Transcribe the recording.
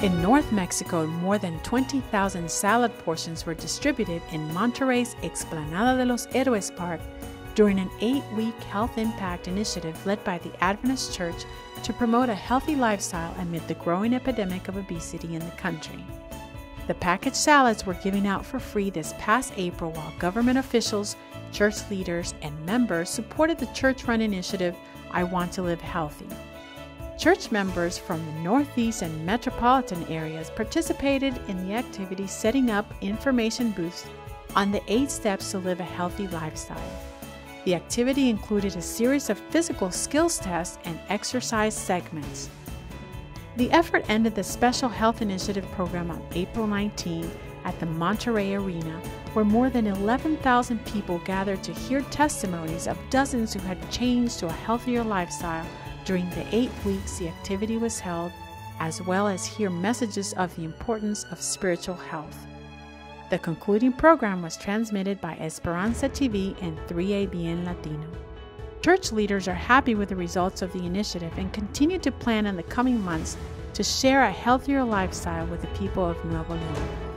In North Mexico, more than 20,000 salad portions were distributed in Monterrey's Explanada de los Héroes Park during an 8-week health impact initiative led by the Adventist Church to promote a healthy lifestyle amid the growing epidemic of obesity in the country. The packaged salads were given out for free this past April while government officials, church leaders, and members supported the church-run initiative, I Want to Live Healthy. Church members from the Northeast and metropolitan areas participated in the activity, setting up information booths on the 8 steps to live a healthy lifestyle. The activity included a series of physical skills tests and exercise segments. The effort ended the Special Health Initiative program on April 19 at the Monterrey Arena, where more than 11,000 people gathered to hear testimonies of dozens who had changed to a healthier lifestyle during the 8 weeks the activity was held, as well as hear messages of the importance of spiritual health. The concluding program was transmitted by Esperanza TV and 3ABN Latino. Church leaders are happy with the results of the initiative and continue to plan in the coming months to share a healthier lifestyle with the people of Nuevo León.